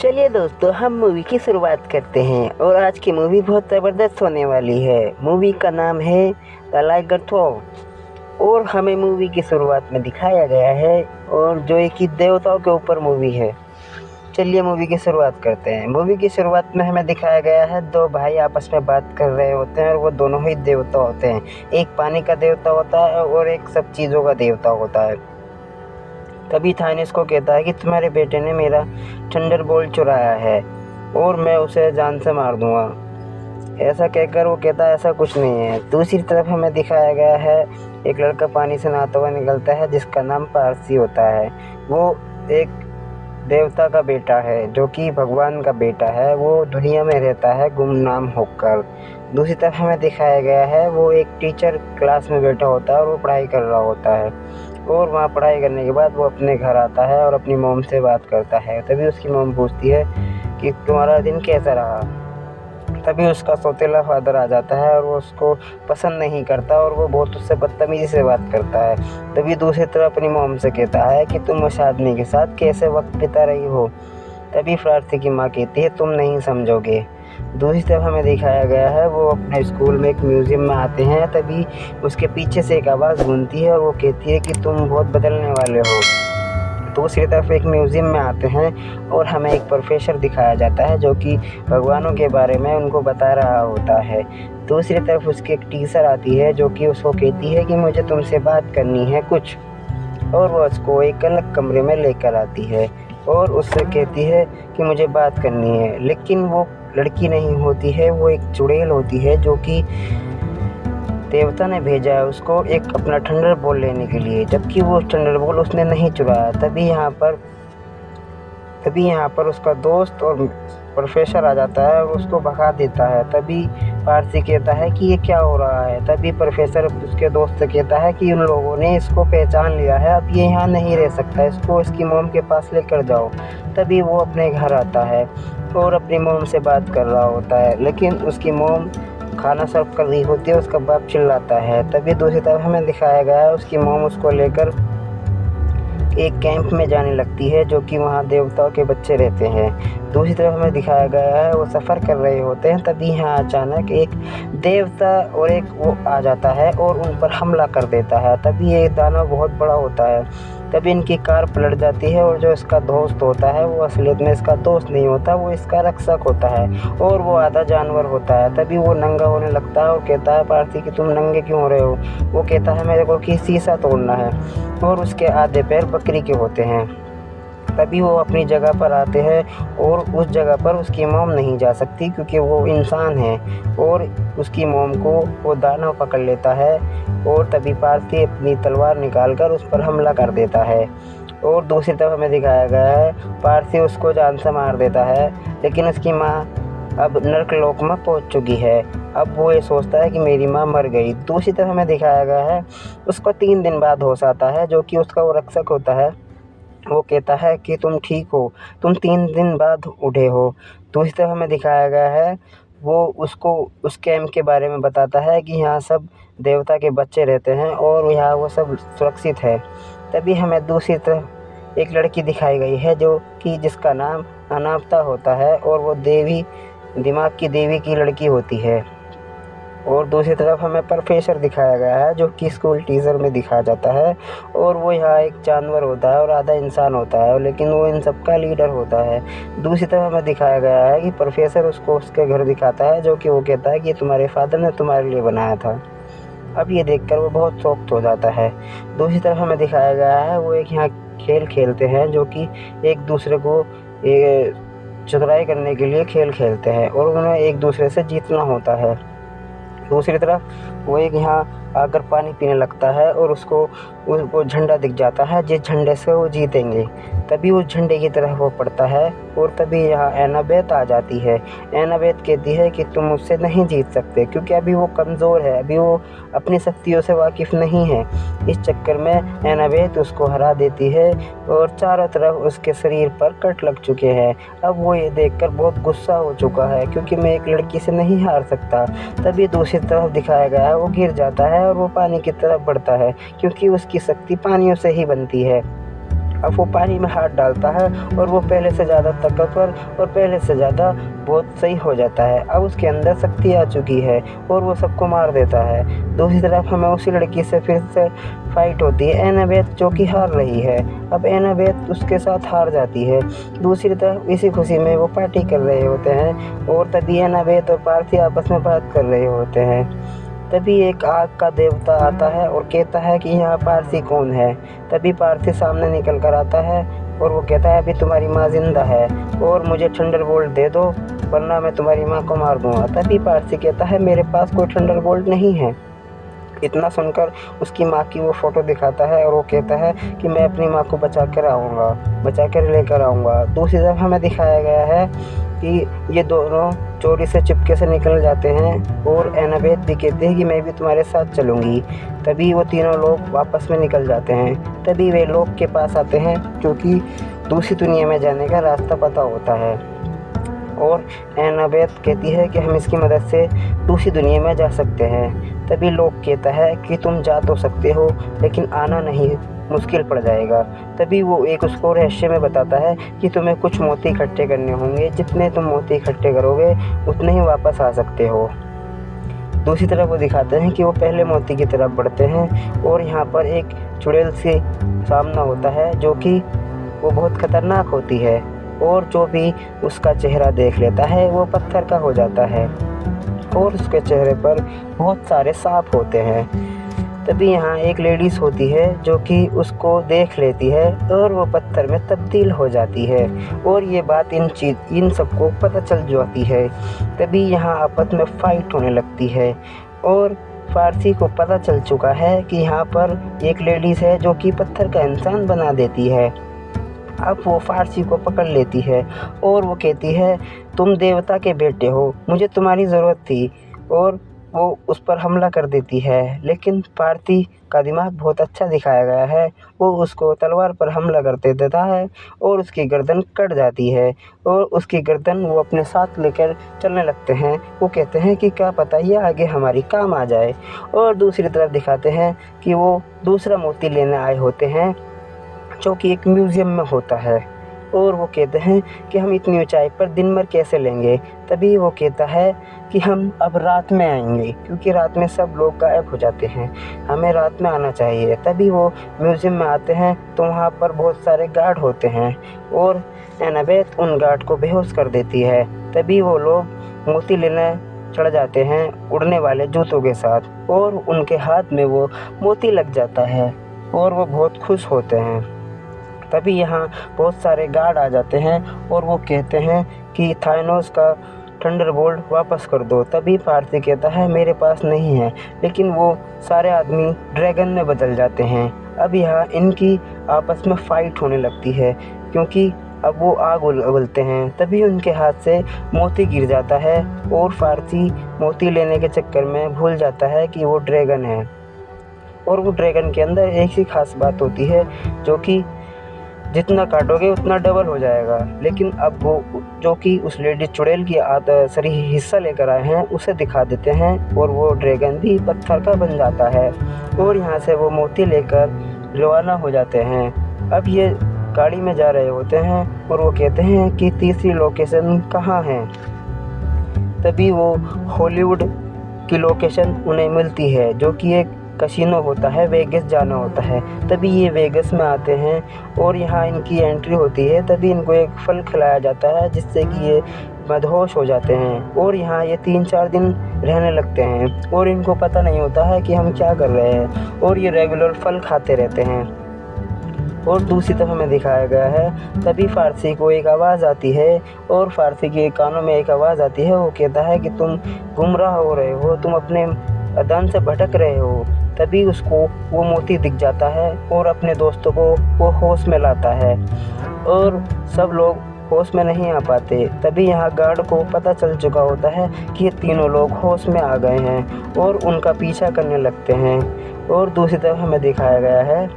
चलिए दोस्तों, हम मूवी की शुरुआत करते हैं और आज की मूवी बहुत ज़बरदस्त होने वाली है। मूवी का नाम है द लाइगर थ्रोन और हमें मूवी की शुरुआत में दिखाया गया है और जो एक ही देवताओं के ऊपर मूवी है। चलिए मूवी की शुरुआत करते हैं। मूवी की शुरुआत में हमें दिखाया गया है दो भाई आपस में बात कर रहे होते हैं और वो दोनों ही देवता होते हैं। एक पानी का देवता होता है और एक सब चीज़ों का देवता होता है। तभी थानेस को कहता है कि तुम्हारे बेटे ने मेरा थंडरबोल्ट चुराया है और मैं उसे जान से मार दूंगा। ऐसा कहकर वो कहता है ऐसा कुछ नहीं है। दूसरी तरफ हमें दिखाया गया है एक लड़का पानी से नहाता हुआ निकलता है जिसका नाम पारसी होता है। वो एक देवता का बेटा है जो कि भगवान का बेटा है। वो दुनिया में रहता है गुमनाम होकर। दूसरी तरफ हमें दिखाया गया है वो एक टीचर क्लास में बैठा होता है और वो पढ़ाई कर रहा होता है और वहाँ पढ़ाई करने के बाद वो अपने घर आता है और अपनी मॉम से बात करता है। तभी उसकी मॉम पूछती है कि तुम्हारा दिन कैसा रहा। तभी उसका सौतेला फादर आ जाता है और वो उसको पसंद नहीं करता और वो बहुत उससे बदतमीजी से बात करता है। तभी दूसरी तरफ अपनी मॉम से कहता है कि तुम उस आदमी के साथ कैसे वक्त बिता रही हो। तभी प्रार्थी की माँ कहती है तुम नहीं समझोगे। दूसरी तरफ हमें दिखाया गया है वो अपने स्कूल में एक म्यूज़ियम में आते हैं। तभी उसके पीछे से एक आवाज़ गूंजती है और वो कहती है कि तुम बहुत बदलने वाले हो। दूसरी तरफ एक म्यूज़ियम में आते हैं और हमें एक प्रोफेसर दिखाया जाता है जो कि भगवानों के बारे में उनको बता रहा होता है। दूसरी तरफ उसकी एक टीचर आती है जो कि उसको कहती है कि मुझे तुमसे बात करनी है कुछ, और वो उसको एक अलग कमरे में लेकर आती है और उससे कहती है कि मुझे बात करनी है। लेकिन वो लड़की नहीं होती है, वो एक चुड़ैल होती है जो कि देवता ने भेजा है उसको एक अपना थंडरबोल्ट लेने के लिए, जबकि वो थंडरबोल्ट उसने नहीं चुराया। तभी यहाँ पर उसका दोस्त और प्रोफेसर आ जाता है और उसको भगा देता है। तभी पारसी कहता है कि ये क्या हो रहा है। तभी प्रोफेसर उसके दोस्त से कहता है कि उन लोगों ने इसको पहचान लिया है, अब ये यहाँ नहीं रह सकता, इसको इसकी मॉम के पास लेकर जाओ। तभी वो अपने घर आता है और अपनी मॉम से बात कर रहा होता है, लेकिन उसकी मॉम खाना सर्व कर रही होती है। उसका बाप चिल्लाता है। तभी दूसरी तरफ हमें दिखाया गया है उसकी मॉम उसको लेकर एक कैंप में जाने लगती है जो कि वहाँ देवताओं के बच्चे रहते हैं। दूसरी तरफ हमें दिखाया गया है वो सफ़र कर रहे होते हैं। तभी यहाँ अचानक एक देवता और एक वो आ जाता है और उन पर हमला कर देता है। तभी ये दानव बहुत बड़ा होता है। तभी इनकी कार पलट जाती है और जो इसका दोस्त होता है वो असलियत में इसका दोस्त नहीं होता, वो इसका रक्षक होता है और वो आधा जानवर होता है। तभी वो नंगा होने लगता है और कहता है पार्थी कि तुम नंगे क्यों हो रहे हो। वो कहता है मेरे को कि शीशा तोड़ना है और उसके आधे पैर बकरी के होते हैं। तभी वो अपनी जगह पर आते हैं और उस जगह पर उसकी मॉम नहीं जा सकती क्योंकि वो इंसान है और उसकी मॉम को वो दानव पकड़ लेता है और तभी पार्थी अपनी तलवार निकालकर उस पर हमला कर देता है। और दूसरी तरफ हमें दिखाया गया है पार्थी उसको जान से मार देता है, लेकिन उसकी माँ अब नर्कलोक में पहुंच चुकी है। अब वो ये सोचता है कि मेरी माँ मर गई। दूसरी तरफ हमें दिखाया गया है उसको 3 दिन बाद होश आता है जो कि उसका वो रक्षक होता है। वो कहता है कि तुम ठीक हो, तुम 3 दिन बाद उठे हो। दूसरी तरफ हमें दिखाया गया है वो उसको उस कैंप के बारे में बताता है कि यहाँ सब देवता के बच्चे रहते हैं और यहाँ वो सब सुरक्षित है। तभी हमें दूसरी तरफ एक लड़की दिखाई गई है जो कि जिसका नाम अनामिका होता है और वो दिमाग की देवी की लड़की होती है। और दूसरी तरफ हमें प्रोफेसर दिखाया गया है जो कि स्कूल टीचर में दिखाया जाता है और वो यहाँ एक जानवर होता है और आधा इंसान होता है, लेकिन वो इन सब का लीडर होता है। दूसरी तरफ हमें दिखाया गया है कि प्रोफेसर उसको उसके घर दिखाता है जो कि वो कहता है कि तुम्हारे फादर ने तुम्हारे लिए बनाया था। अब ये देखकर वो बहुत शॉक्ड हो जाता है। दूसरी तरफ हमें दिखाया गया है वो एक यहाँ खेल खेलते हैं जो कि एक दूसरे को चतुराई करने के लिए खेल खेलते हैं और उन्हें एक दूसरे से जीतना होता है। दूसरी तरफ वो एक यहाँ आकर पानी पीने लगता है और उसको झंडा दिख जाता है जिस झंडे से वो जीतेंगे। तभी उस झंडे की तरफ वो पड़ता है और तभी यहाँ एनाबेथ आ जाती है। एनाबेथ कहती है कि तुम मुझसे नहीं जीत सकते क्योंकि अभी वो कमज़ोर है, अभी वो अपनी शक्तियों से वाकिफ़ नहीं है। इस चक्कर में एनाबेथ उसको हरा देती है और चारों तरफ उसके शरीर पर कट लग चुके हैं। अब वो ये देखकर बहुत गुस्सा हो चुका है क्योंकि मैं एक लड़की से नहीं हार सकता। तभी दूसरी तरफ दिखाया गया है वो गिर जाता है और वो पानी की तरफ बढ़ता है क्योंकि उसकी शक्ति पानियों से ही बनती है। अब वो पानी में हाथ डालता है और वो पहले से ज़्यादा ताकतवर और पहले से ज़्यादा बहुत सही हो जाता है। अब उसके अंदर शक्ति आ चुकी है और वो सबको मार देता है। दूसरी तरफ हमें उसी लड़की से फिर से फाइट होती है, एनाबेथ जो कि हार रही है। अब एनाबेथ उसके साथ हार जाती है। दूसरी तरफ इसी खुशी में वो पार्टी कर रहे होते हैं और तभी एनाबेथ और पार्थी आपस में बात कर रहे होते हैं। तभी एक आग का देवता आता है और कहता है कि यहाँ पारसी कौन है। तभी पार्थी सामने निकल कर आता है और वो कहता है अभी तुम्हारी माँ जिंदा है और मुझे थंडरबोल्ट दे दो वरना मैं तुम्हारी माँ को मार दूंगा। तभी पारसी कहता है मेरे पास कोई थंडरबोल्ट नहीं है। इतना सुनकर उसकी माँ की वो फ़ोटो दिखाता है और वो कहता है कि मैं अपनी माँ को बचा कर लेकर आऊँगा। दूसरी तरफ हमें दिखाया गया है कि ये दोनों चोरी से चुपके से निकल जाते हैं और एनाबेथ भी कहते हैं कि मैं भी तुम्हारे साथ चलूँगी। तभी वो तीनों लोग वापस में निकल जाते हैं। तभी वे लोग के पास आते हैं क्योंकि दूसरी दुनिया में जाने का रास्ता पता होता है और एनाबेथ कहती है कि हम इसकी मदद से दूसरी दुनिया में जा सकते हैं। तभी लोग कहता है कि तुम जा तो सकते हो लेकिन आना नहीं, मुश्किल पड़ जाएगा। तभी वो एक उसको रहस्य में बताता है कि तुम्हें कुछ मोती इकट्ठे करने होंगे, जितने तुम मोती इकट्ठे करोगे उतने ही वापस आ सकते हो। दूसरी तरफ वो दिखाते हैं कि वो पहले मोती की तरफ बढ़ते हैं और यहाँ पर एक चुड़ैल से सामना होता है जो कि वो बहुत खतरनाक होती है और जो भी उसका चेहरा देख लेता है वो पत्थर का हो जाता है और उसके चेहरे पर बहुत सारे सांप होते हैं। तभी यहाँ एक लेडीज़ होती है जो कि उसको देख लेती है और वो पत्थर में तब्दील हो जाती है और ये बात इन सबको पता चल जाती है। तभी यहाँ आपस में फाइट होने लगती है और फारसी को पता चल चुका है कि यहाँ पर एक लेडीज़ है जो कि पत्थर का इंसान बना देती है। अब वो फारसी को पकड़ लेती है और वो कहती है तुम देवता के बेटे हो, मुझे तुम्हारी ज़रूरत थी, और वो उस पर हमला कर देती है। लेकिन पार्थी का दिमाग बहुत अच्छा दिखाया गया है, वो उसको तलवार पर हमला करते देता है और उसकी गर्दन कट जाती है और उसकी गर्दन वो अपने साथ लेकर चलने लगते हैं। वो कहते हैं कि क्या पता ये आगे हमारी काम आ जाए। और दूसरी तरफ दिखाते हैं कि वो दूसरा मोती लेने आए होते हैं जो कि एक म्यूज़ियम में होता है और वो कहते हैं कि हम इतनी ऊंचाई पर दिन भर कैसे लेंगे। तभी वो कहता है कि हम अब रात में आएंगे क्योंकि रात में सब लोग गायब हो जाते हैं, हमें रात में आना चाहिए। तभी वो म्यूज़ियम में आते हैं तो वहाँ पर बहुत सारे गार्ड होते हैं और एनाबेथ उन गार्ड को बेहोश कर देती है। तभी वो लोग मोती लेने चढ़ जाते हैं उड़ने वाले जूतों के साथ और उनके हाथ में वो मोती लग जाता है और वो बहुत खुश होते हैं। तभी यहाँ बहुत सारे गार्ड आ जाते हैं और वो कहते हैं कि थानोस का थंडरबोल्ट वापस कर दो। तभी पार्थी कहता है मेरे पास नहीं है, लेकिन वो सारे आदमी ड्रैगन में बदल जाते हैं। अब यहाँ इनकी आपस में फाइट होने लगती है क्योंकि अब वो आग उगलते हैं। तभी उनके हाथ से मोती गिर जाता है और पार्थी मोती लेने के चक्कर में भूल जाता है कि वो ड्रैगन है। और वो ड्रैगन के अंदर एक ही खास बात होती है जो कि जितना काटोगे उतना डबल हो जाएगा। लेकिन अब वो जो कि उस लेडी चुड़ैल की सरी हिस्सा लेकर आए हैं उसे दिखा देते हैं और वो ड्रैगन भी पत्थर का बन जाता है और यहाँ से वो मोती लेकर रवाना हो जाते हैं। अब ये गाड़ी में जा रहे होते हैं और वो कहते हैं कि तीसरी लोकेशन कहाँ है। तभी वो हॉलीवुड की लोकेशन उन्हें मिलती है जो कि एक कसिनो होता है, वेगस जाना होता है। तभी ये वेगस में आते हैं और यहाँ इनकी एंट्री होती है। तभी इनको एक फल खिलाया जाता है जिससे कि ये मदहोश हो जाते हैं और यहाँ ये 3-4 दिन रहने लगते हैं और इनको पता नहीं होता है कि हम क्या कर रहे हैं और ये रेगुलर फल खाते रहते हैं। और दूसरी तरफ हमें दिखाया गया है तभी फारसी को एक आवाज़ आती है और फारसी के कानों में एक आवाज़ आती है। वो कहता है कि तुम गुमराह हो रहे हो, तुम अपने अदान से भटक रहे हो। तभी उसको वो मोती दिख जाता है और अपने दोस्तों को वो होश में लाता है और सब लोग होश में नहीं आ पाते। तभी यहाँ गार्ड को पता चल चुका होता है कि ये तीनों लोग होश में आ गए हैं और उनका पीछा करने लगते हैं। और दूसरी तरफ हमें दिखाया गया है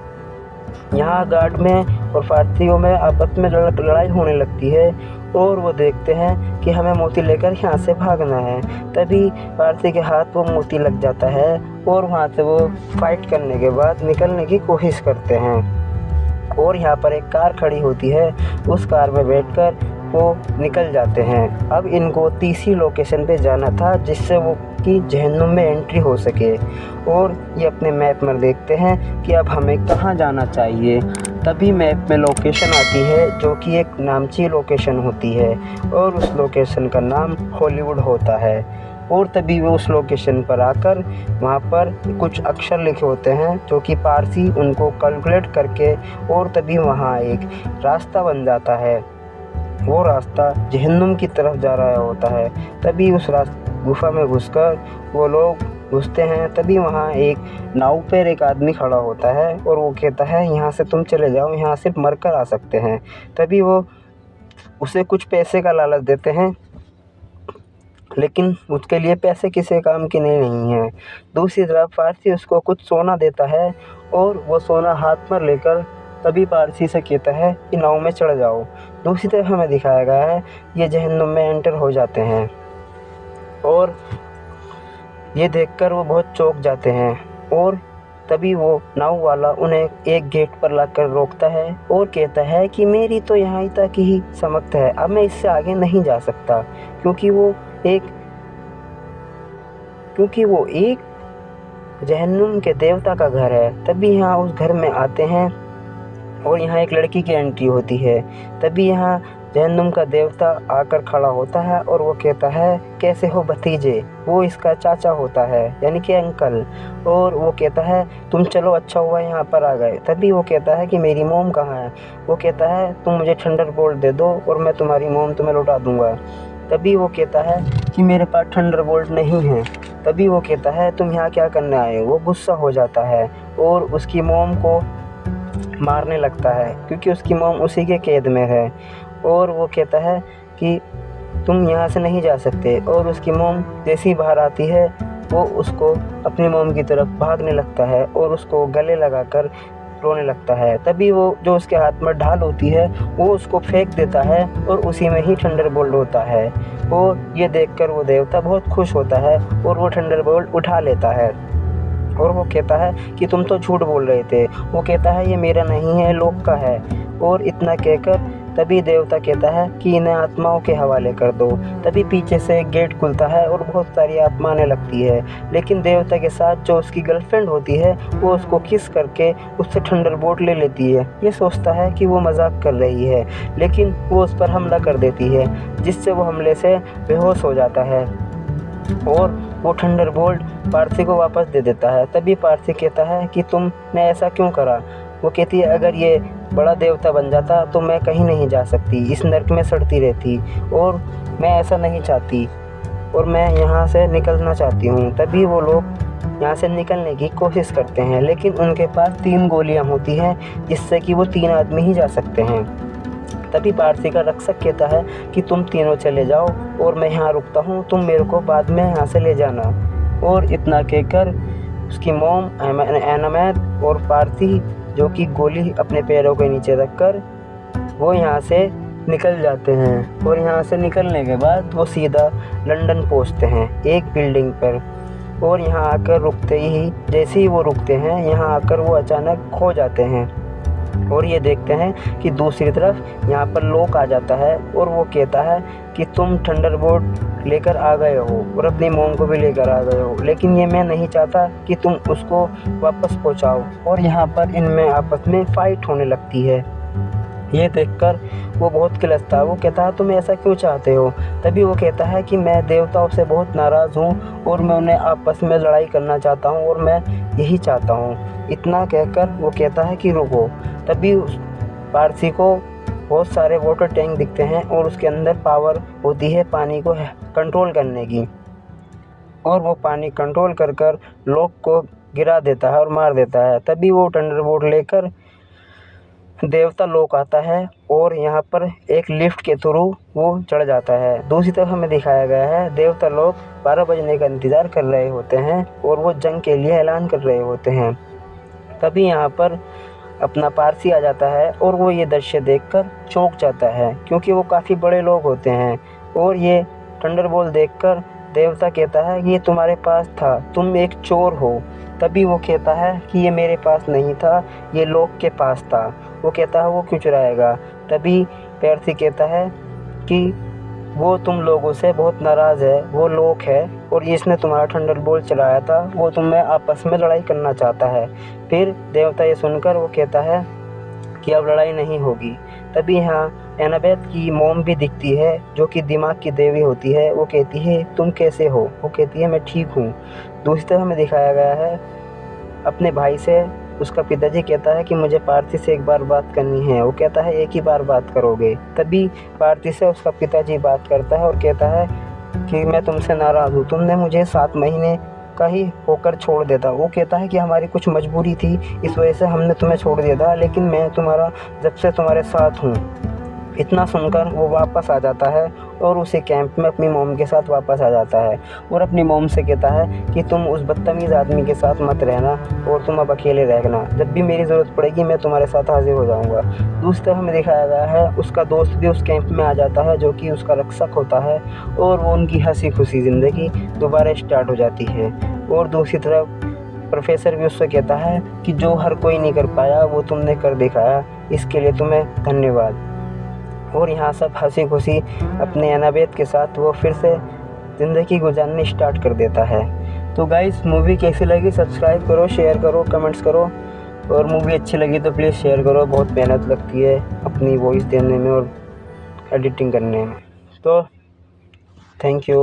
यहाँ गार्ड में और फारसियों में आपस में लड़ाई होने लगती है और वो देखते हैं कि हमें मोती लेकर यहाँ से भागना है। तभी फारसी के हाथ वो मोती लग जाता है और वहाँ से वो फाइट करने के बाद निकलने की कोशिश करते हैं। और यहाँ पर एक कार खड़ी होती है, उस कार में बैठकर वो निकल जाते हैं। अब इनको तीसरी लोकेशन पे जाना था जिससे वो कि जहन्नुम में एंट्री हो सके, और ये अपने मैप में देखते हैं कि अब हमें कहाँ जाना चाहिए। तभी मैप में लोकेशन आती है जो कि एक नामची लोकेशन होती है, और उस लोकेशन का नाम हॉलीवुड होता है। और तभी वो उस लोकेशन पर आकर वहाँ पर कुछ अक्षर लिखे होते हैं जो कि पारसी उनको कैलकुलेट करके, और तभी वहाँ एक रास्ता बन जाता है। वो रास्ता जहन्नुम की तरफ जा रहा होता है। तभी उस गुफा में घुसकर वो लोग घुसते हैं। तभी वहाँ एक नाव पर एक आदमी खड़ा होता है और वो कहता है यहाँ से तुम चले जाओ, यहाँ सिर्फ मरकर आ सकते हैं। तभी वो उसे कुछ पैसे का लालच देते हैं, लेकिन उसके लिए पैसे किसी काम की नहीं है। दूसरी तरफ पारसी उसको कुछ सोना देता है, और वो सोना हाथ में लेकर तभी पारसी से कहता है कि नाव में चढ़ जाओ। दूसरी तरफ हमें दिखाया गया है ये जहन्नुम में एंटर हो जाते हैं, और ये देखकर वो बहुत चौंक जाते हैं। और तभी वो नाव वाला उन्हें एक गेट पर लाकर रोकता है और कहता है कि मेरी तो यहाँ तक ही समझ है, अब मैं इससे आगे नहीं जा सकता, क्योंकि वो एक जहन्नुम के देवता का घर है। तभी यहाँ उस घर में आते हैं और यहाँ एक लड़की की एंट्री होती है। तभी यहाँ जहन्नुम का देवता आकर खड़ा होता है और वो कहता है कैसे हो भतीजे। वो इसका चाचा होता है, यानी कि अंकल। और वो कहता है तुम चलो, अच्छा हुआ यहाँ पर आ गए। तभी वो कहता है कि मेरी मोम कहाँ है। वो कहता है तुम मुझे थंडरबोल्ट दे दो और मैं तुम्हारी मोम तुम्हें लौटा दूंगा। तभी वो कहता है कि मेरे पास थंडरबोल्ट नहीं है। तभी वो कहता है तुम यहाँ क्या करने आए हो। वो गुस्सा हो जाता है और उसकी मोम को मारने लगता है, क्योंकि उसकी मोम उसी के कैद में है। और वो कहता है कि तुम यहाँ से नहीं जा सकते। और उसकी मोम जैसी बाहर आती है वो उसको अपनी मोम की तरफ भागने लगता है और उसको गले लगाकर रोने लगता है। तभी वो जो उसके हाथ में ढाल होती है वो उसको फेंक देता है और उसी में ही थंडरबोल्ट होता है। और ये देखकर वो देवता बहुत खुश होता है और वो थंडरबोल्ट उठा लेता है। और वो कहता है कि तुम तो झूठ बोल रहे थे। वो कहता है ये मेरा नहीं है, लोक का है। और इतना कहकर तभी देवता कहता है कि इन्हें आत्माओं के हवाले कर दो। तभी पीछे से एक गेट खुलता है और बहुत सारी आत्मा आने लगती है, लेकिन देवता के साथ जो उसकी गर्लफ्रेंड होती है वो उसको किस करके उससे थंडरबोल्ट ले लेती है। ये सोचता है कि वो मजाक कर रही है, लेकिन वो उस पर हमला कर देती है, जिससे वो हमले से बेहोश हो जाता है और वो थंडरबोल्ट पारसी को वापस दे देता है। तभी पारसी कहता है कि तुमने ऐसा क्यों करा। वो कहती है अगर ये बड़ा देवता बन जाता तो मैं कहीं नहीं जा सकती, इस नरक में सड़ती रहती, और मैं ऐसा नहीं चाहती और मैं यहाँ से निकलना चाहती हूँ। तभी वो लोग यहाँ से निकलने की कोशिश करते हैं, लेकिन उनके पास 3 गोलियाँ होती हैं जिससे कि वो 3 आदमी ही जा सकते हैं। तभी पारसी का रक्षक कहता है कि तुम तीनों चले जाओ और मैं यहाँ रुकता हूँ, तुम मेरे को बाद में यहाँ से ले जाना। और इतना कहकर उसकी मोम एनामैद और पारसी जो कि गोली अपने पैरों के नीचे रखकर वो यहाँ से निकल जाते हैं। और यहाँ से निकलने के बाद वो सीधा लंदन पहुँचते हैं एक बिल्डिंग पर। और यहाँ आकर रुकते ही जैसे ही वो रुकते हैं, यहाँ आकर वो अचानक खो जाते हैं। और ये देखते हैं कि दूसरी तरफ यहाँ पर लोक आ जाता है और वो कहता है कि तुम थंडरबोल्ट लेकर आ गए हो और अपनी मोम को भी लेकर आ गए हो, लेकिन ये मैं नहीं चाहता कि तुम उसको वापस पहुँचाओ। और यहाँ पर इनमें आपस में फ़ाइट होने लगती है। ये देखकर वो बहुत किलसता है। वो कहता है तुम ऐसा क्यों चाहते हो। तभी वो कहता है कि मैं देवताओं से बहुत नाराज़ हूँ और मैं उन्हें आपस में लड़ाई करना चाहता हूँ और मैं यही चाहता हूँ। इतना कहकर वो कहता है कि रुको। तभी उस पारसी को बहुत सारे वाटर टैंक दिखते हैं और उसके अंदर पावर होती है पानी को कंट्रोल करने की, और वो पानी कंट्रोल कर लोक को गिरा देता है और मार देता है। तभी वो थंडरबोल्ट लेकर देवता लोक आता है और यहाँ पर एक लिफ्ट के थ्रू वो चढ़ जाता है। दूसरी तरफ हमें दिखाया गया है देवता लोग 12 बजने का इंतज़ार कर रहे होते हैं और वो जंग के लिए ऐलान कर रहे होते हैं। तभी यहाँ पर अपना पारसी आ जाता है और वो ये दृश्य देखकर चौंक जाता है, क्योंकि वो काफ़ी बड़े लोग होते हैं। और ये थंडरबोल्ट देखकर देवता कहता है कि ये तुम्हारे पास था, तुम एक चोर हो। तभी वो कहता है कि ये मेरे पास नहीं था, ये लोक के पास था। वो कहता है वो क्यों चुराएगा। तभी पेर्सी कहता है कि वो तुम लोगों से बहुत नाराज़ है, वो लोग है और इसने तुम्हारा थंडरबोल्ट चलाया था, वो तुम्हें आपस में लड़ाई करना चाहता है। फिर देवता ये सुनकर वो कहता है कि अब लड़ाई नहीं होगी। तभी यहाँ एनाबेथ की मॉम भी दिखती है, जो कि दिमाग की देवी होती है। वो कहती है तुम कैसे हो। वो कहती है मैं ठीक हूँ। दूसरी तरफ हमें दिखाया गया है अपने भाई से उसका पिताजी कहता है कि मुझे पार्थी से एक बार बात करनी है। वो कहता है एक ही बार बात करोगे। तभी पार्थी से उसका पिताजी बात करता है और कहता है कि मैं तुमसे नाराज़ हूँ, तुमने मुझे 7 महीने का ही होकर छोड़ देता। वो कहता है कि हमारी कुछ मजबूरी थी, इस वजह से हमने तुम्हें छोड़ दिया था, लेकिन मैं तुम्हारा जब से तुम्हारे साथ हूँ। इतना सुनकर वो वापस आ जाता है और उसी कैंप में अपनी मॉम के साथ वापस आ जाता है और अपनी मॉम से कहता है कि तुम उस बदतमीज़ आदमी के साथ मत रहना और तुम अब अकेले रहना, जब भी मेरी ज़रूरत पड़ेगी मैं तुम्हारे साथ हाजिर हो जाऊंगा। दूसरी तरफ हमें दिखाया गया है उसका दोस्त भी उस कैंप में आ जाता है, जो कि उसका रक्षक होता है, और वो उनकी हंसी खुशी ज़िंदगी दोबारा स्टार्ट हो जाती है। और दूसरी तरफ प्रोफेसर भी उससे कहता है कि जो हर कोई नहीं कर पाया वो तुमने कर दिखाया, इसके लिए तुम्हें धन्यवाद। और यहाँ सब हंसी खुशी अपने एनाबेथ के साथ वो फिर से ज़िंदगी गुजारनी स्टार्ट कर देता है। तो गाइस मूवी कैसी लगी सब्सक्राइब करो, शेयर करो, कमेंट्स करो, और मूवी अच्छी लगी तो प्लीज़ शेयर करो। बहुत मेहनत लगती है अपनी वॉइस देने में और एडिटिंग करने में। तो थैंक यू।